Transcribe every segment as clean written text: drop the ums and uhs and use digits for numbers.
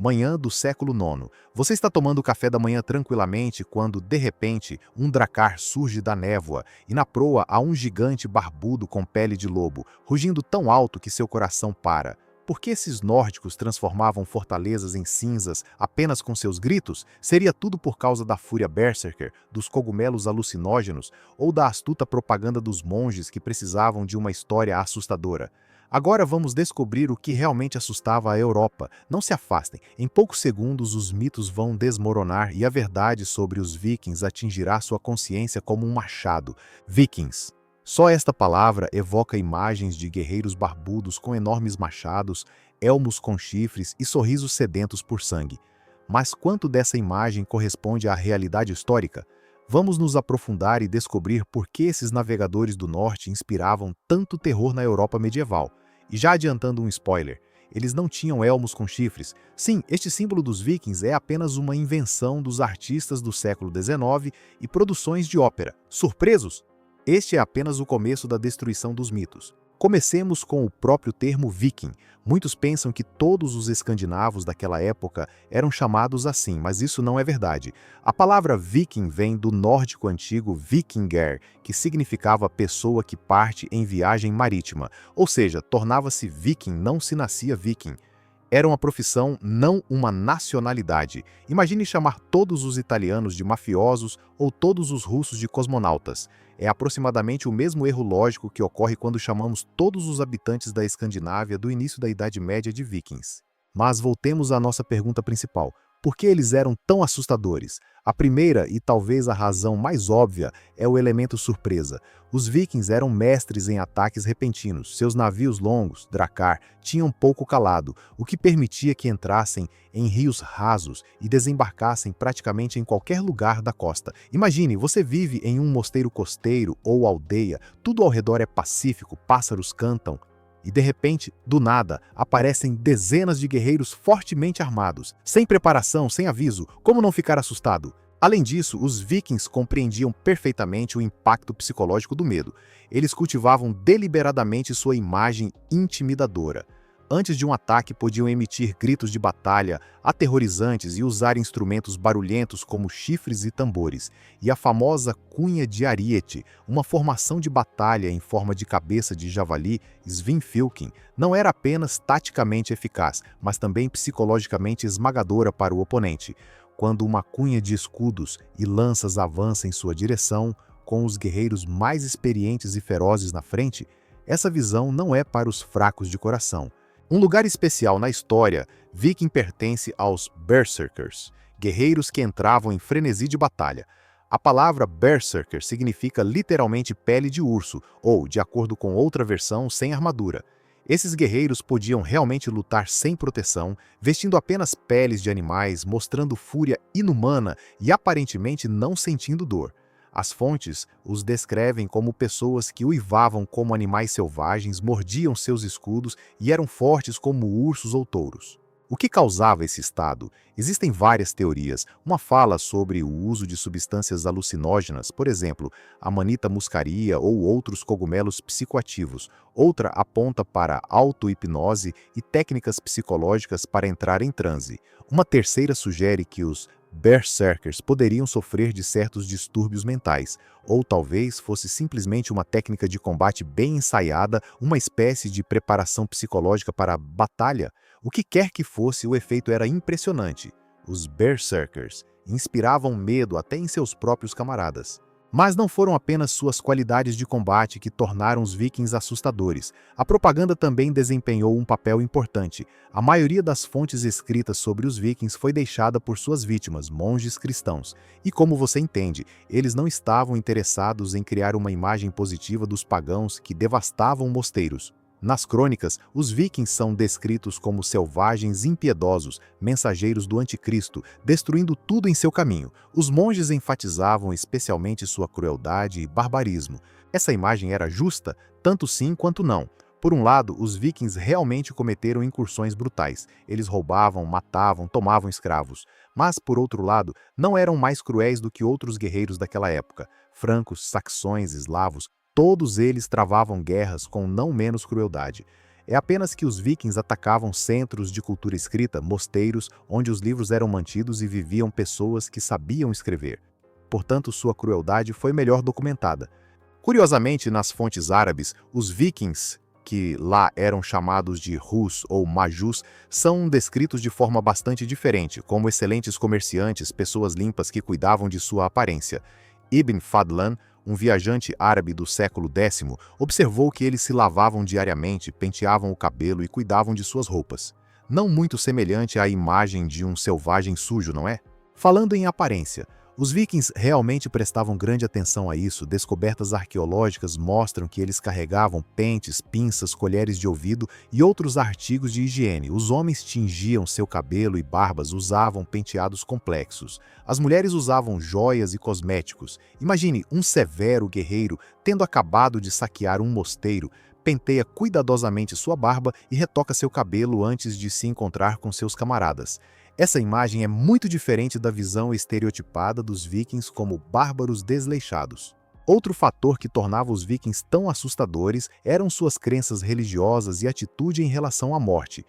Manhã do século IX. Você está tomando café da manhã tranquilamente quando, de repente, um dracar surge da névoa e na proa há um gigante barbudo com pele de lobo, rugindo tão alto que seu coração para. Por que esses nórdicos transformavam fortalezas em cinzas apenas com seus gritos? Seria tudo por causa da fúria berserker, dos cogumelos alucinógenos ou da astuta propaganda dos monges que precisavam de uma história assustadora? Agora vamos descobrir o que realmente assustava a Europa. Não se afastem, em poucos segundos os mitos vão desmoronar e a verdade sobre os vikings atingirá sua consciência como um machado. Vikings. Só esta palavra evoca imagens de guerreiros barbudos com enormes machados, elmos com chifres e sorrisos sedentos por sangue. Mas quanto dessa imagem corresponde à realidade histórica? Vamos nos aprofundar e descobrir por que esses navegadores do norte inspiravam tanto terror na Europa medieval. E já adiantando um spoiler, eles não tinham elmos com chifres. Sim, este símbolo dos vikings é apenas uma invenção dos artistas do século XIX e produções de ópera. Surpresos? Este é apenas o começo da destruição dos mitos. Comecemos com o próprio termo viking. Muitos pensam que todos os escandinavos daquela época eram chamados assim, mas isso não é verdade. A palavra viking vem do nórdico antigo vikingr, que significava pessoa que parte em viagem marítima, ou seja, tornava-se viking, não se nascia viking. Era uma profissão, não uma nacionalidade. Imagine chamar todos os italianos de mafiosos ou todos os russos de cosmonautas. É aproximadamente o mesmo erro lógico que ocorre quando chamamos todos os habitantes da Escandinávia do início da Idade Média de vikings. Mas voltemos à nossa pergunta principal. Por que eles eram tão assustadores? A primeira, e talvez a razão mais óbvia, é o elemento surpresa. Os vikings eram mestres em ataques repentinos. Seus navios longos, dracar, tinham pouco calado, o que permitia que entrassem em rios rasos e desembarcassem praticamente em qualquer lugar da costa. Imagine, você vive em um mosteiro costeiro ou aldeia, tudo ao redor é pacífico, pássaros cantam, e de repente, do nada, aparecem dezenas de guerreiros fortemente armados, sem preparação, sem aviso. Como não ficar assustado? Além disso, os vikings compreendiam perfeitamente o impacto psicológico do medo. Eles cultivavam deliberadamente sua imagem intimidadora. Antes de um ataque, podiam emitir gritos de batalha aterrorizantes e usar instrumentos barulhentos como chifres e tambores. E a famosa cunha de ariete, uma formação de batalha em forma de cabeça de javali, Svinfylking, não era apenas taticamente eficaz, mas também psicologicamente esmagadora para o oponente. Quando uma cunha de escudos e lanças avança em sua direção, com os guerreiros mais experientes e ferozes na frente, essa visão não é para os fracos de coração. Um lugar especial na história, viking pertence aos berserkers, guerreiros que entravam em frenesi de batalha. A palavra berserker significa literalmente pele de urso, ou, de acordo com outra versão, sem armadura. Esses guerreiros podiam realmente lutar sem proteção, vestindo apenas peles de animais, mostrando fúria inumana e aparentemente não sentindo dor. As fontes os descrevem como pessoas que uivavam como animais selvagens, mordiam seus escudos e eram fortes como ursos ou touros. O que causava esse estado? Existem várias teorias. Uma fala sobre o uso de substâncias alucinógenas, por exemplo, a manita muscaria ou outros cogumelos psicoativos. Outra aponta para auto-hipnose e técnicas psicológicas para entrar em transe. Uma terceira sugere que os berserkers poderiam sofrer de certos distúrbios mentais, ou talvez fosse simplesmente uma técnica de combate bem ensaiada, uma espécie de preparação psicológica para a batalha. O que quer que fosse, o efeito era impressionante. Os berserkers inspiravam medo até em seus próprios camaradas. Mas não foram apenas suas qualidades de combate que tornaram os vikings assustadores. A propaganda também desempenhou um papel importante. A maioria das fontes escritas sobre os vikings foi deixada por suas vítimas, monges cristãos. E como você entende, eles não estavam interessados em criar uma imagem positiva dos pagãos que devastavam mosteiros. Nas crônicas, os vikings são descritos como selvagens impiedosos, mensageiros do anticristo, destruindo tudo em seu caminho. Os monges enfatizavam especialmente sua crueldade e barbarismo. Essa imagem era justa, tanto sim quanto não. Por um lado, os vikings realmente cometeram incursões brutais. Eles roubavam, matavam, tomavam escravos. Mas, por outro lado, não eram mais cruéis do que outros guerreiros daquela época. Francos, saxões, eslavos, todos eles travavam guerras com não menos crueldade. É apenas que os vikings atacavam centros de cultura escrita, mosteiros, onde os livros eram mantidos e viviam pessoas que sabiam escrever. Portanto, sua crueldade foi melhor documentada. Curiosamente, nas fontes árabes, os vikings, que lá eram chamados de Rus ou Majus, são descritos de forma bastante diferente, como excelentes comerciantes, pessoas limpas que cuidavam de sua aparência. Ibn Fadlan, um viajante árabe do século X, observou que eles se lavavam diariamente, penteavam o cabelo e cuidavam de suas roupas. Não muito semelhante à imagem de um selvagem sujo, não é? Falando em aparência, os vikings realmente prestavam grande atenção a isso. Descobertas arqueológicas mostram que eles carregavam pentes, pinças, colheres de ouvido e outros artigos de higiene. Os homens tingiam seu cabelo e barbas, usavam penteados complexos. As mulheres usavam joias e cosméticos. Imagine um severo guerreiro, tendo acabado de saquear um mosteiro, penteia cuidadosamente sua barba e retoca seu cabelo antes de se encontrar com seus camaradas. Essa imagem é muito diferente da visão estereotipada dos vikings como bárbaros desleixados. Outro fator que tornava os vikings tão assustadores eram suas crenças religiosas e atitude em relação à morte.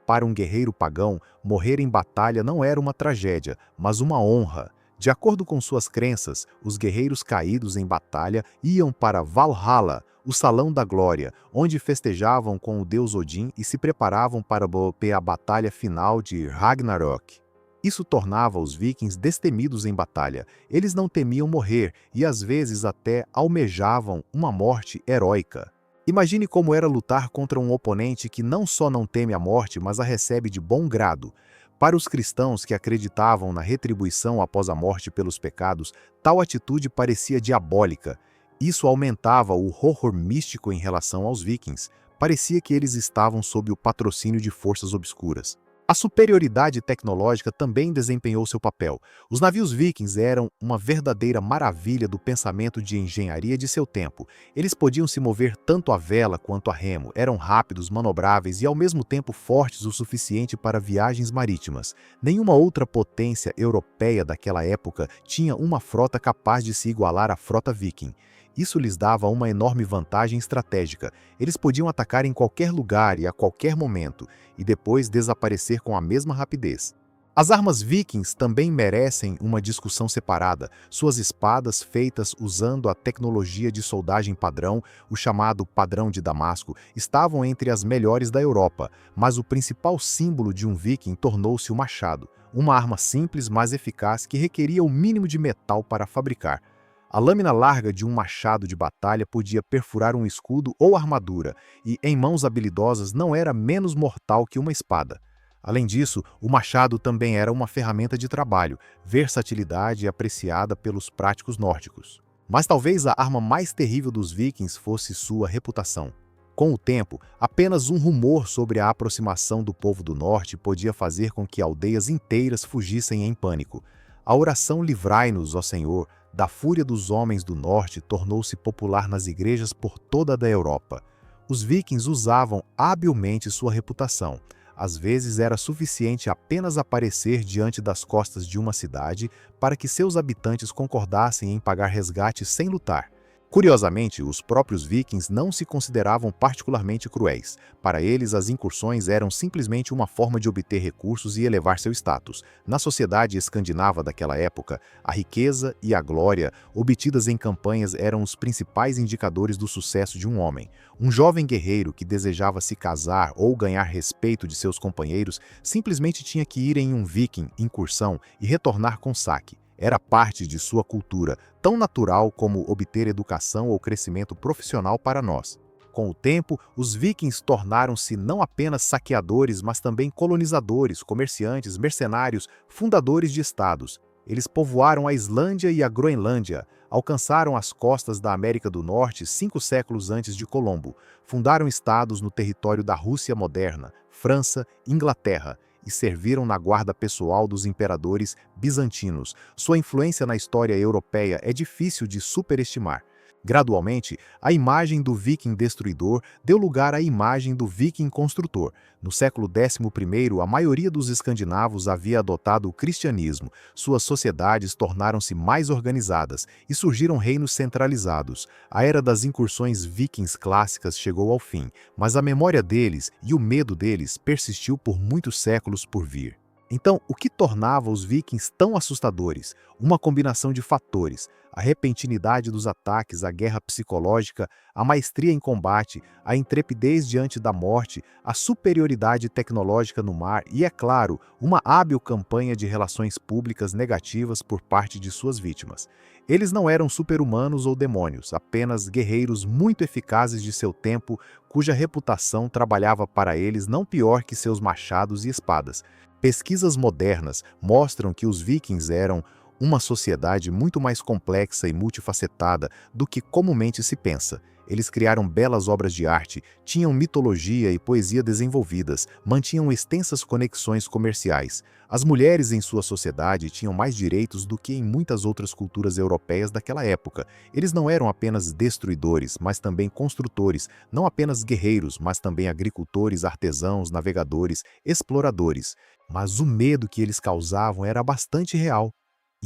Para um guerreiro pagão, morrer em batalha não era uma tragédia, mas uma honra. De acordo com suas crenças, os guerreiros caídos em batalha iam para Valhalla, o Salão da Glória, onde festejavam com o deus Odin e se preparavam para a batalha final de Ragnarok. Isso tornava os vikings destemidos em batalha. Eles não temiam morrer e às vezes até almejavam uma morte heróica. Imagine como era lutar contra um oponente que não só não teme a morte, mas a recebe de bom grado. Para os cristãos que acreditavam na retribuição após a morte pelos pecados, tal atitude parecia diabólica. Isso aumentava o horror místico em relação aos vikings. Parecia que eles estavam sob o patrocínio de forças obscuras. A superioridade tecnológica também desempenhou seu papel. Os navios vikings eram uma verdadeira maravilha do pensamento de engenharia de seu tempo. Eles podiam se mover tanto à vela quanto a remo, eram rápidos, manobráveis e ao mesmo tempo fortes o suficiente para viagens marítimas. Nenhuma outra potência europeia daquela época tinha uma frota capaz de se igualar à frota viking. Isso lhes dava uma enorme vantagem estratégica. Eles podiam atacar em qualquer lugar e a qualquer momento, e depois desaparecer com a mesma rapidez. As armas vikings também merecem uma discussão separada. Suas espadas, feitas usando a tecnologia de soldagem padrão, o chamado padrão de Damasco, estavam entre as melhores da Europa, mas o principal símbolo de um viking tornou-se o machado, uma arma simples, mas eficaz que requeria o mínimo de metal para fabricar. A lâmina larga de um machado de batalha podia perfurar um escudo ou armadura, e em mãos habilidosas não era menos mortal que uma espada. Além disso, o machado também era uma ferramenta de trabalho, versatilidade apreciada pelos práticos nórdicos. Mas talvez a arma mais terrível dos vikings fosse sua reputação. Com o tempo, apenas um rumor sobre a aproximação do povo do norte podia fazer com que aldeias inteiras fugissem em pânico. A oração "Livrai-nos, ó Senhor", da fúria dos homens do norte tornou-se popular nas igrejas por toda a Europa. Os vikings usavam habilmente sua reputação. Às vezes era suficiente apenas aparecer diante das costas de uma cidade para que seus habitantes concordassem em pagar resgate sem lutar. Curiosamente, os próprios vikings não se consideravam particularmente cruéis. Para eles, as incursões eram simplesmente uma forma de obter recursos e elevar seu status. Na sociedade escandinava daquela época, a riqueza e a glória obtidas em campanhas eram os principais indicadores do sucesso de um homem. Um jovem guerreiro que desejava se casar ou ganhar respeito de seus companheiros simplesmente tinha que ir em um viking incursão e retornar com saque. Era parte de sua cultura, tão natural como obter educação ou crescimento profissional para nós. Com o tempo, os vikings tornaram-se não apenas saqueadores, mas também colonizadores, comerciantes, mercenários, fundadores de estados. Eles povoaram a Islândia e a Groenlândia, alcançaram as costas da América do Norte 5 séculos antes de Colombo, fundaram estados no território da Rússia moderna, França, Inglaterra, e serviram na guarda pessoal dos imperadores bizantinos. Sua influência na história europeia é difícil de superestimar. Gradualmente, a imagem do viking destruidor deu lugar à imagem do viking construtor. No século XI, a maioria dos escandinavos havia adotado o cristianismo, suas sociedades tornaram-se mais organizadas e surgiram reinos centralizados. A era das incursões vikings clássicas chegou ao fim, mas a memória deles e o medo deles persistiu por muitos séculos por vir. Então, o que tornava os vikings tão assustadores? Uma combinação de fatores: a repentinidade dos ataques, a guerra psicológica, a maestria em combate, a intrepidez diante da morte, a superioridade tecnológica no mar e, é claro, uma hábil campanha de relações públicas negativas por parte de suas vítimas. Eles não eram super-humanos ou demônios, apenas guerreiros muito eficazes de seu tempo, cuja reputação trabalhava para eles não pior que seus machados e espadas. Pesquisas modernas mostram que os vikings eram uma sociedade muito mais complexa e multifacetada do que comumente se pensa. Eles criaram belas obras de arte, tinham mitologia e poesia desenvolvidas, mantinham extensas conexões comerciais. As mulheres em sua sociedade tinham mais direitos do que em muitas outras culturas europeias daquela época. Eles não eram apenas destruidores, mas também construtores, não apenas guerreiros, mas também agricultores, artesãos, navegadores, exploradores. Mas o medo que eles causavam era bastante real.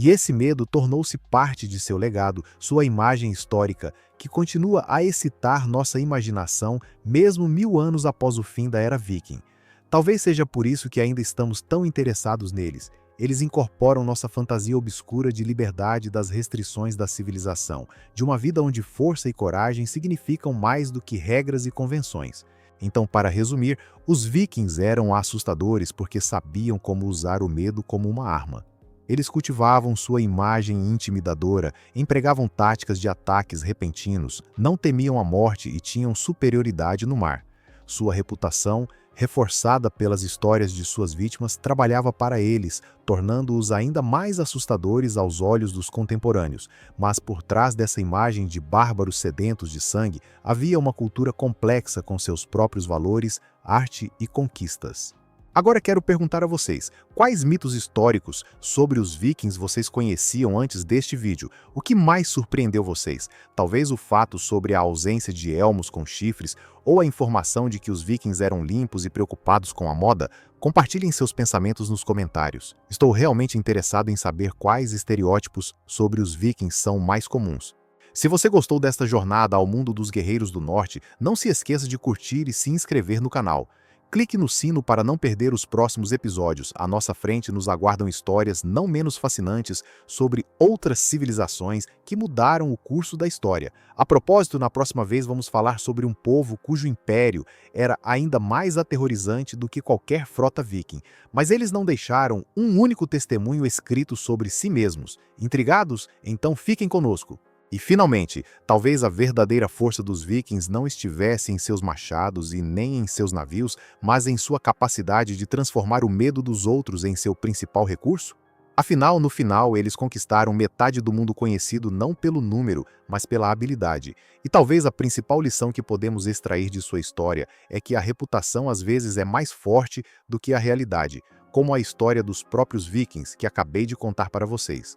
E esse medo tornou-se parte de seu legado, sua imagem histórica, que continua a excitar nossa imaginação mesmo 1000 anos após o fim da era viking. Talvez seja por isso que ainda estamos tão interessados neles. Eles incorporam nossa fantasia obscura de liberdade das restrições da civilização, de uma vida onde força e coragem significam mais do que regras e convenções. Então, para resumir, os vikings eram assustadores porque sabiam como usar o medo como uma arma. Eles cultivavam sua imagem intimidadora, empregavam táticas de ataques repentinos, não temiam a morte e tinham superioridade no mar. Sua reputação, reforçada pelas histórias de suas vítimas, trabalhava para eles, tornando-os ainda mais assustadores aos olhos dos contemporâneos. Mas por trás dessa imagem de bárbaros sedentos de sangue, havia uma cultura complexa com seus próprios valores, arte e conquistas. Agora quero perguntar a vocês, quais mitos históricos sobre os vikings vocês conheciam antes deste vídeo? O que mais surpreendeu vocês? Talvez o fato sobre a ausência de elmos com chifres ou a informação de que os vikings eram limpos e preocupados com a moda? Compartilhem seus pensamentos nos comentários. Estou realmente interessado em saber quais estereótipos sobre os vikings são mais comuns. Se você gostou desta jornada ao mundo dos guerreiros do norte, não se esqueça de curtir e se inscrever no canal. Clique no sino para não perder os próximos episódios. À nossa frente nos aguardam histórias não menos fascinantes sobre outras civilizações que mudaram o curso da história. A propósito, na próxima vez vamos falar sobre um povo cujo império era ainda mais aterrorizante do que qualquer frota viking. Mas eles não deixaram um único testemunho escrito sobre si mesmos. Intrigados? Então fiquem conosco. E, finalmente, talvez a verdadeira força dos vikings não estivesse em seus machados e nem em seus navios, mas em sua capacidade de transformar o medo dos outros em seu principal recurso? Afinal, no final, eles conquistaram metade do mundo conhecido não pelo número, mas pela habilidade. E talvez a principal lição que podemos extrair de sua história é que a reputação às vezes é mais forte do que a realidade, como a história dos próprios vikings que acabei de contar para vocês.